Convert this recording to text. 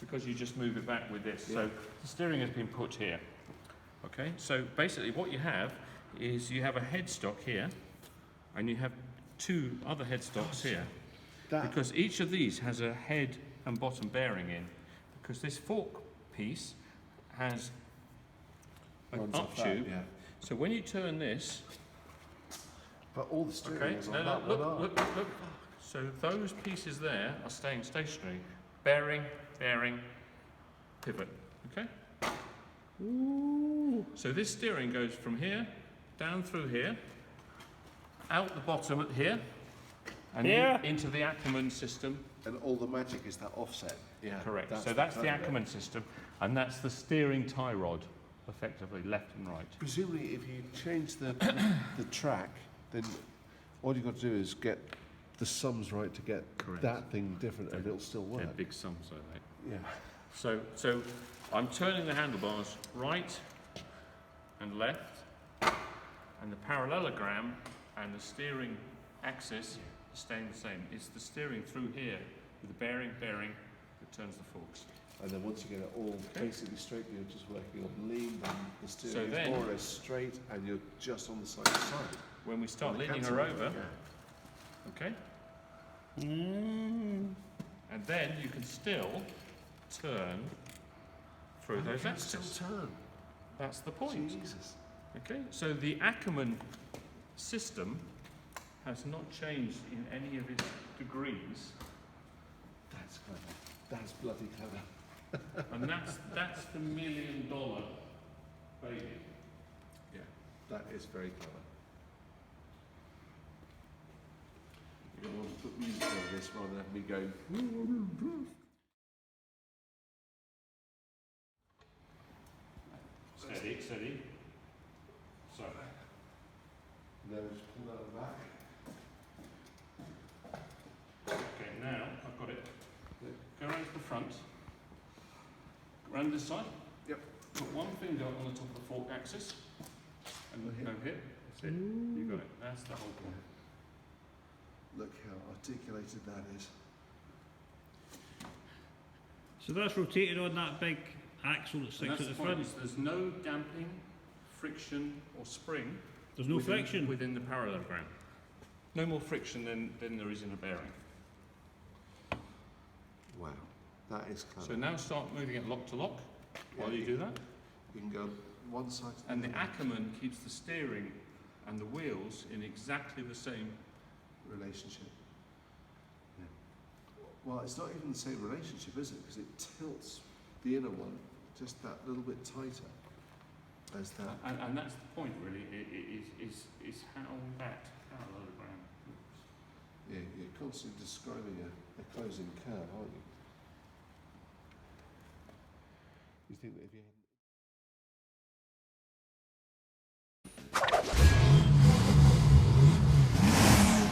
because you just move it back with this. So the steering has been put here. Okay, so basically what you have is you have a headstock here, and you have two other headstocks here. Because each of these has a head and bottom bearing in. Because this fork piece has an up tube. So when you turn this, but all the steering is on that look. So those pieces there are staying stationary. Bearing, pivot. Okay. Ooh. So this steering goes from here, down through here, out the bottom at here, and into the Ackerman system. And all the magic is that offset. Yeah. Correct. So that's the Ackerman system, and that's the steering tie rod, effectively left and right. Presumably, if you change the track, then all you've got to do is get the sums right to get that thing different, and it'll still work. They're big sums, though, mate. Yeah. So I'm turning the handlebars right and left, and the parallelogram and the steering axis are staying the same. It's the steering through here with the bearing that turns the forks. And then once you get it all basically straight, you're just working on lean, then the steering is more or less straight, and you're just on the side to side. When we start leaning her over, okay? And then you can still turn through those axes. Still turn. That's the point. Jesus. Okay, so the Ackerman system has not changed in any of its degrees. That's clever. That's bloody clever. And that's the $1 million baby. Yeah, that is very clever. You're going to want to put music over this rather than me going. Steady. So. Then just pull that back. Okay, now I've got it. Go around to the front. Around this side. Yep. Put one finger on the top of the fork axis. And go here. That's it. You got it. That's the whole point. Look how articulated that is. So that's rotated on that big axle that sticks at the front. There's no damping, friction or spring. There's no friction within the parallelogram. No more friction than there is in a bearing. Wow, that is clever. So now start moving it lock to lock while you do that. You can go one side to the And the other. Ackerman keeps the steering and the wheels in exactly the same relationship. Yeah. Well, it's not even the same relationship, is it? Because it tilts the inner one just that little bit tighter as that. And that's the point, really, is how that parallelogram looks. Yeah, you're constantly describing a closing curve, aren't you? You think that if you hadn't